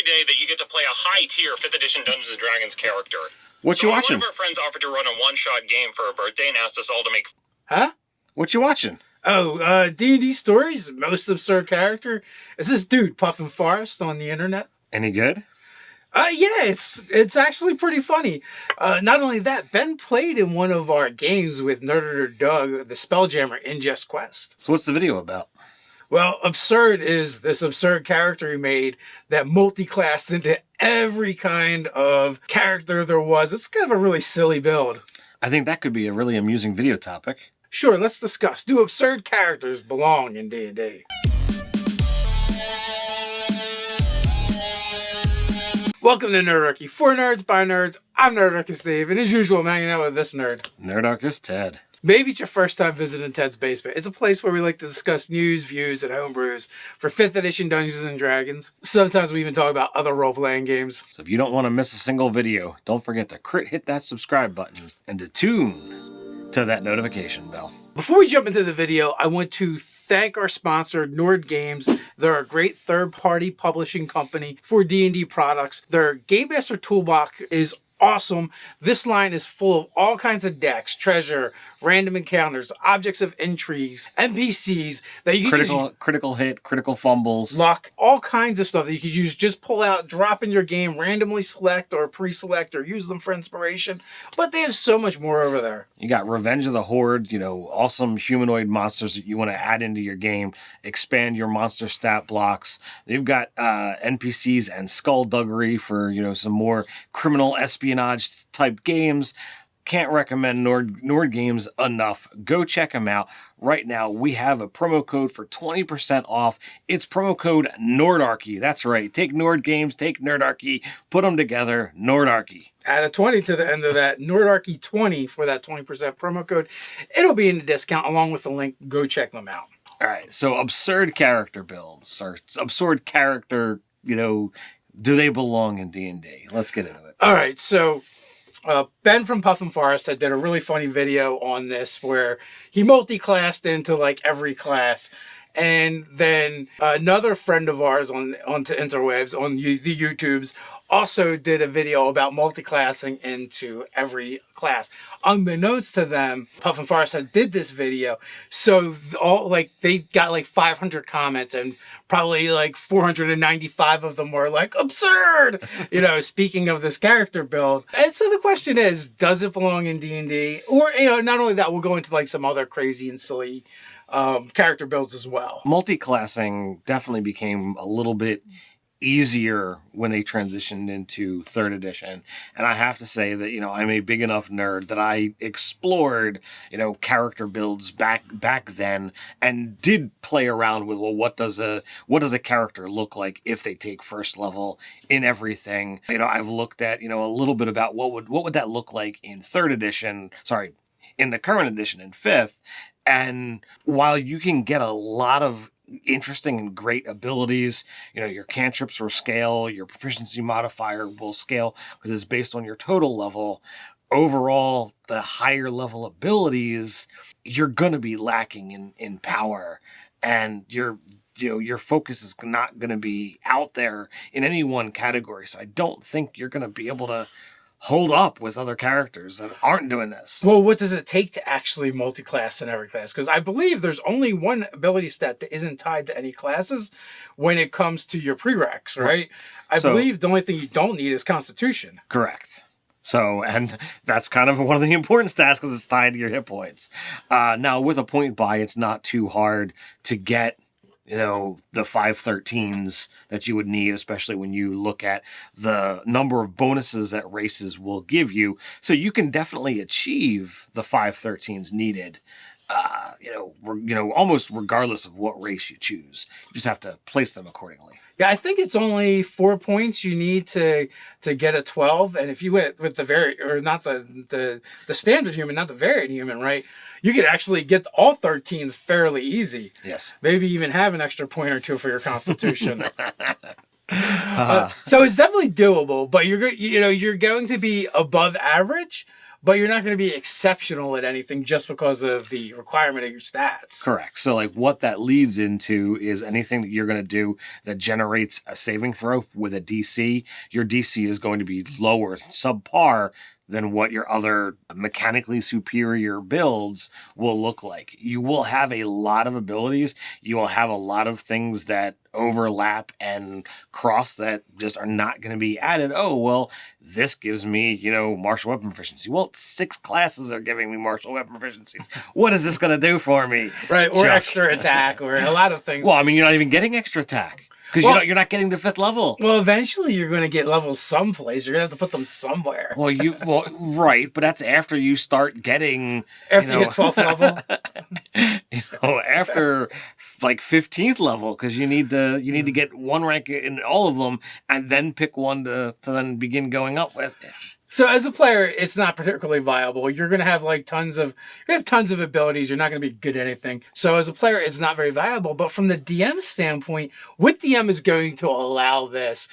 every day that you get to play a high-tier 5th edition Dungeons & Dragons character. What you watching? One of our friends offered to run a one-shot game for her birthday and asked us all to make... Huh? What you watching? Oh, D&D Stories, most absurd character. Is this dude, Puffin Forest, on the internet? Any good? Yeah, it's actually pretty funny. Not only that, Ben played in one of our games with Nerdarchy Doug, the Spelljammer, in Just Quest. So what's the video about? Well, Abserd is this absurd character he made that multi-classed into every kind of character there was. It's kind of a really silly build. I think that could be a really amusing video topic. Sure, let's discuss. Do absurd characters belong in D&D? Welcome to Nerdarchy. For nerds, by nerds, I'm Nerdarchy Steve, and as usual, I'm hanging out with this nerd. Nerdarchy Ted. Maybe it's your first time visiting Ted's Basement. It's a place where we like to discuss news, views, and homebrews for 5th edition Dungeons & Dragons. Sometimes we even talk about other role-playing games. So if you don't want to miss a single video, don't forget to hit that subscribe button and to tune to that notification bell. Before we jump into the video, I want to thank our sponsor, Nord Games. They're a great third-party publishing company for D&D products. Their Game Master Toolbox is awesome. This line is full of all kinds of decks, treasure, random encounters, objects of intrigues, NPCs that you can critical hit, critical fumbles, luck, all kinds of stuff that you could use. Just pull out, drop in your game, randomly select or pre-select or use them for inspiration. But they have so much more over there. You got Revenge of the Horde, awesome humanoid monsters that you want to add into your game, expand your monster stat blocks. They've got NPCs and skullduggery for, some more criminal espionage type games. Can't recommend Nord Games enough. Go check them out. Right now, we have a promo code for 20% off. It's promo code Nerdarchy. That's right. Take Nord Games, take Nerdarchy, put them together, Nerdarchy. Add a 20 to the end of that, Nerdarchy 20 for that 20% promo code. It'll be in the discount along with the link. Go check them out. All right. So absurd character builds or absurd character, do they belong in D&D? Let's get into it. All right. So Ben from Puffin Forest did a really funny video on this where he multi-classed into like every class. And then another friend of ours onto interwebs, on the YouTubes, also did a video about multi-classing into every class. Unbeknownst to them, Puffin Forest did this video, so they got like 500 comments, and probably like 495 of them were like absurd. Speaking of this character build, and so the question is, does it belong in D&D? Or not only that, we'll go into like some other crazy and silly character builds as well. Multi-classing definitely became a little bit easier when they transitioned into 3rd edition. And I have to say that, I'm a big enough nerd that I explored, character builds back then and did play around with, well, what does a character look like if they take first level in everything? I've looked at, a little bit about what would that look like in 3rd edition, in the current edition in 5th. And while you can get a lot of interesting and great abilities, your cantrips will scale, your proficiency modifier will scale because it's based on your total level. Overall, the higher level abilities, you're going to be lacking in power, and your focus is not going to be out there in any one category. So I don't think you're going to be able to hold up with other characters that aren't doing this. Well, what does it take to actually multi-class in every class? Because I believe there's only one ability stat that isn't tied to any classes when it comes to your prereqs, right? I believe the only thing you don't need is Constitution. Correct. So, and that's kind of one of the important stats because it's tied to your hit points. Now, with a point buy, it's not too hard to get the 513s that you would need, especially when you look at the number of bonuses that races will give you. So you can definitely achieve the 513s needed, almost regardless of what race you choose. You just have to place them accordingly. Yeah, I think it's only 4 points you need to get a 12, and if you went with the standard human, not the variant human, right? You could actually get all 13s fairly easy. Yes. Maybe even have an extra point or two for your Constitution. So it's definitely doable, but you're going to be above average. but you're not going to be exceptional at anything just because of the requirement of your stats. Correct. So, like, what that leads into is anything that you're going to do that generates a saving throw with a DC, your DC is going to be lower, subpar, than what your other mechanically superior builds will look like. You will have a lot of abilities. You will have a lot of things that overlap and cross that just are not going to be added. Oh, well, this gives me, martial weapon proficiency. Well, 6 classes are giving me martial weapon proficiencies. What is this going to do for me? Right, or Chuck? extra attack, or a lot of things. Well, I mean, you're not even getting extra attack. Because you're not getting the 5th level. Well, eventually you're going to get levels someplace. You're going to have to put them somewhere. Well, right, but that's after you start getting... After you get 12th level? After like 15th level, because you need to get 1 rank in all of them, and then pick one to then begin going up with. So as a player, it's not particularly viable. You're going to have tons of abilities. You're not going to be good at anything. So as a player, it's not very viable. But from the DM standpoint, what DM is going to allow this?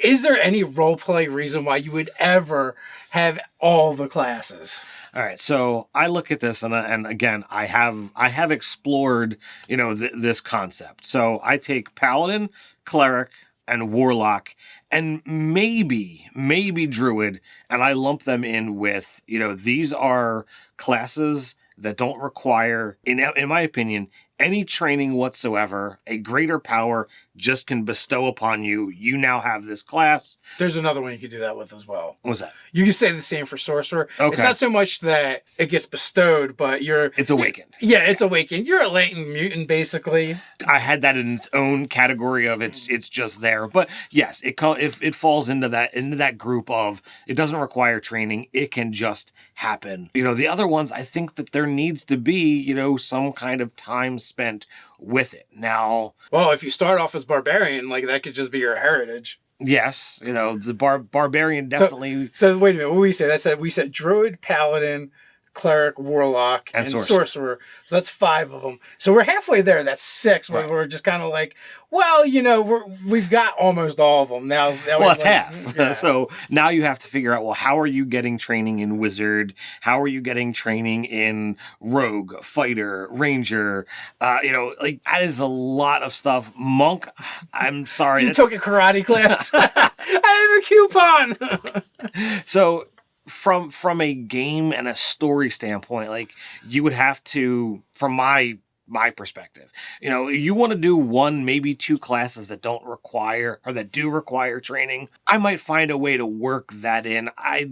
Is there any roleplay reason why you would ever have all the classes? All right, so I look at this, and again, I have explored, this concept. So I take Paladin, Cleric, and Warlock, and maybe Druid, and I lump them in with, these are classes that don't require, in my opinion, any training whatsoever. A greater power just can bestow upon you. You now have this class. There's another one you could do that with as well. What was that? You can say the same for Sorcerer. Okay. It's not so much that it gets bestowed, but it's awakened. Yeah, it's awakened. You're a latent mutant, basically. I had that in its own category of it's just there. But yes, it falls into that group of it doesn't require training. It can just happen. The other ones, I think that there needs to be, some kind of time spent with it. Now, well, if you start off as barbarian, that could just be your heritage. Yes, the barbarian definitely. So wait a minute, what we say? We said Druid, Paladin, Cleric, Warlock, and Sorcerer. So that's 5 of them. So we're halfway there. That's 6. Right. We're just kind of we've got almost all of them now. Well, it's half. Yeah. So now you have to figure out, how are you getting training in Wizard? How are you getting training in Rogue, Fighter, Ranger? That is a lot of stuff. Monk, I'm sorry. You took a karate class. I have a coupon. So from a game and a story standpoint, you would have to, from my perspective, you want to do 1, maybe 2 classes that don't require or that do require training. I might find a way to work that in. I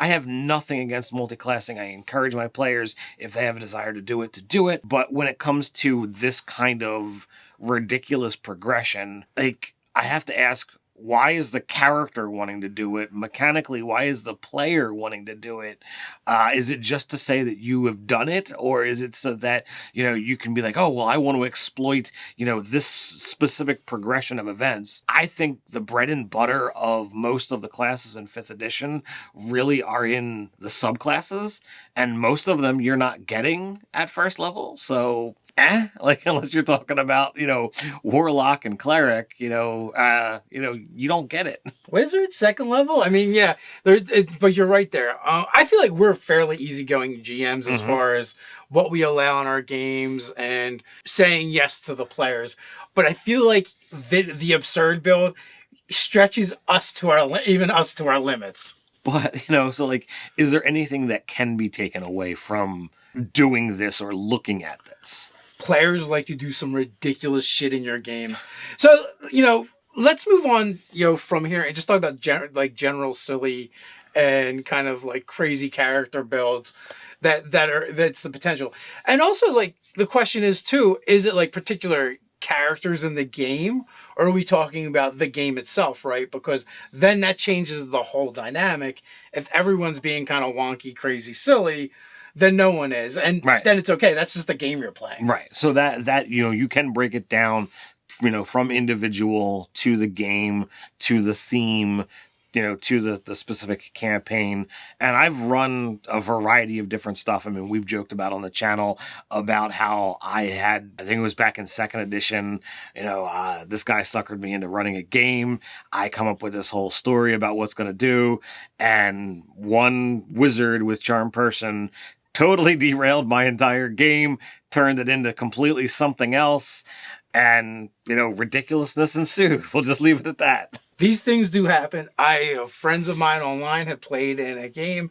have nothing against multi-classing. I encourage my players, if they have a desire to do it. But when it comes to this kind of ridiculous progression, I have to ask, why is the character wanting to do it? Mechanically, why is the player wanting to do it? Is it just to say that you have done it? Or is it so that, you can be like, oh, well, I want to exploit, this specific progression of events? I think the bread and butter of most of the classes in 5th edition really are in the subclasses. And most of them you're not getting at first level. So... unless you're talking about, Warlock and Cleric, you don't get it. Wizard, 2nd level? I mean, yeah, but you're right there. I feel like we're fairly easygoing GMs as far as what we allow in our games and saying yes to the players. But I feel like the Abserd build stretches us to our limits. But, is there anything that can be taken away from doing this or looking at this? Players like to do some ridiculous shit in your games. So, let's move on, from here and just talk about general silly and kind of crazy character builds that's the potential. And also the question is too, is it particular characters in the game, or are we talking about the game itself, right? Because then that changes the whole dynamic. If everyone's being kind of wonky, crazy, silly, then no one is, and then it's okay. That's just the game you're playing, right? So that you can break it down, from individual to the game to the theme, to the specific campaign. And I've run a variety of different stuff. I mean, we've joked about on the channel about how I think it was back in second edition, this guy suckered me into running a game. I come up with this whole story about what's going to do. And one wizard with charm person totally derailed my entire game, turned it into completely something else. And, ridiculousness ensued. We'll just leave it at that. These things do happen. Friends of mine online had played in a game,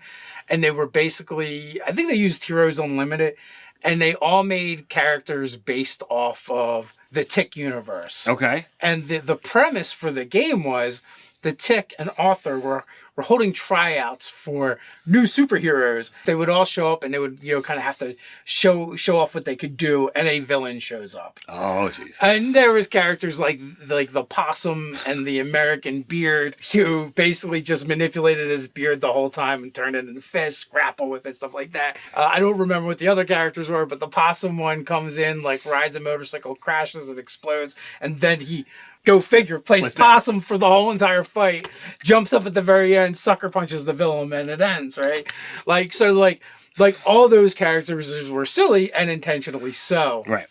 and they were basically, I think they used Heroes Unlimited, and they all made characters based off of the Tick universe. Okay. And the premise for the game was the Tick and author were holding tryouts for new superheroes. They would all show up, and they would, kind of have to show off what they could do, and a villain shows up. Oh, jeez. And there was characters like the possum and the American beard, who basically just manipulated his beard the whole time and turned it into fists, grapple with it, stuff like that. I don't remember what the other characters were, but the possum one comes in, rides a motorcycle, crashes, and explodes, and then he, go figure, plays possum for the whole entire fight, jumps up at the very end, sucker punches the villain, and it ends, right? All those characters were silly and intentionally so. Right.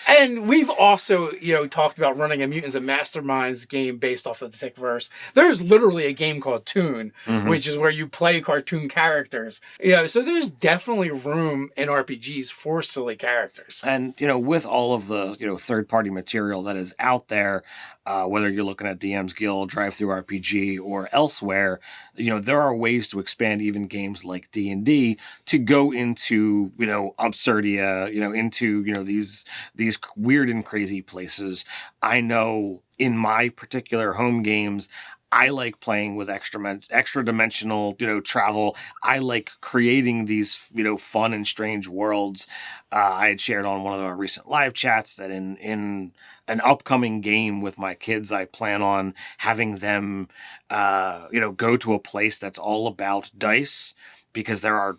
And we've also, talked about running a Mutants and Masterminds game based off of the Tickverse. There's literally a game called Toon, which is where you play cartoon characters. So there's definitely room in RPGs for silly characters. And, with all of the, third-party material that is out there, whether you're looking at DM's Guild, Drive-Thru RPG, or elsewhere, there are ways to expand even games like D&D to go into, Abserdia, into, these weird and crazy places. I know in my particular home games, I like playing with extra dimensional, travel. I like creating these, fun and strange worlds. I had shared on one of our recent live chats that in an upcoming game with my kids, I plan on having them, go to a place that's all about dice. Because there are,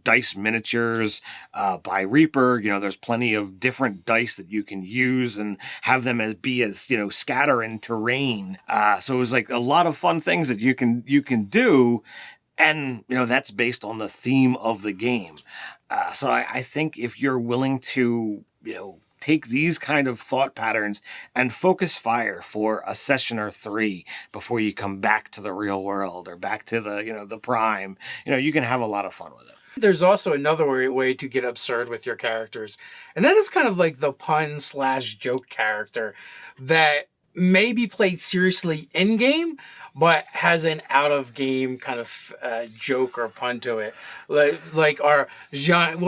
dice miniatures by Reaper. There's plenty of different dice that you can use and have them be as scatter in terrain. So it was a lot of fun things that you can do. And, that's based on the theme of the game. So I think if you're willing to, take these kind of thought patterns and focus fire for a session or 3 before you come back to the real world or back to the, the prime, you can have a lot of fun with it. There's also another way to get absurd with your characters. And that is kind of like the pun/joke character that may be played seriously in game, but has an out-of-game kind of joke or pun to it. Like our Jean-Ric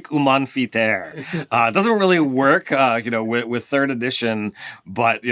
Humanfiter. It doesn't really work, with third edition, but,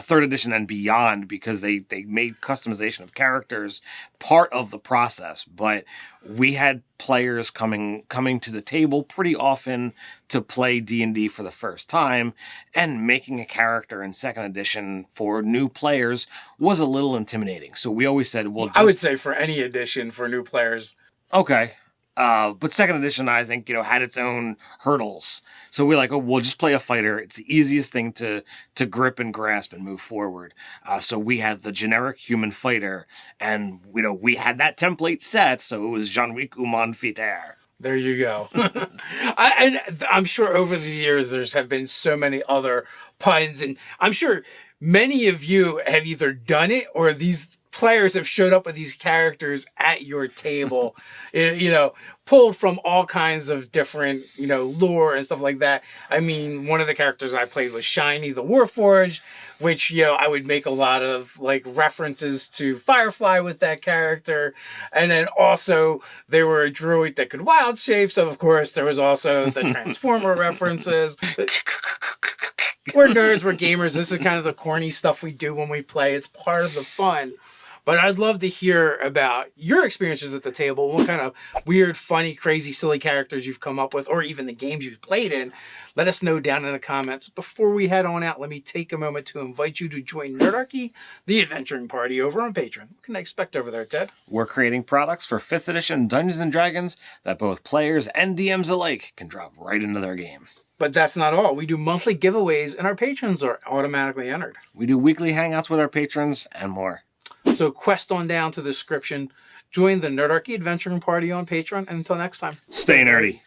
third edition and beyond, because they made customization of characters part of the process. But we had players coming to the table pretty often to play D&D for the first time, and making a character in second edition for new players was a little intimidating. So we always said, I would say for any edition for new players. Okay. But second edition, I think, had its own hurdles. So we're like, we'll just play a fighter. It's the easiest thing to grip and grasp and move forward. So we had the generic human fighter, and, we had that template set, so it was Jean-Ric Humanfiter. There you go. And I'm sure over the years there's have been so many other puns, and I'm sure many of you have either done it or these players have showed up with these characters at your table, pulled from all kinds of different, lore and stuff like that. I mean, one of the characters I played was Shiny the Warforged, which, I would make a lot of references to Firefly with that character. And then also they were a druid that could wild shape. So of course there was also the Transformer references. We're nerds, we're gamers. This is kind of the corny stuff we do when we play. It's part of the fun. But I'd love to hear about your experiences at the table, what kind of weird, funny, crazy, silly characters you've come up with, or even the games you've played in. Let us know down in the comments. Before we head on out, let me take a moment to invite you to join Nerdarchy, the adventuring party over on Patreon. What can I expect over there, Ted? We're creating products for 5th edition Dungeons & Dragons that both players and DMs alike can drop right into their game. But that's not all. We do monthly giveaways, and our patrons are automatically entered. We do weekly hangouts with our patrons and more. So quest on down to the description. Join the Nerdarchy Adventuring Party on Patreon. And until next time. Stay nerdy.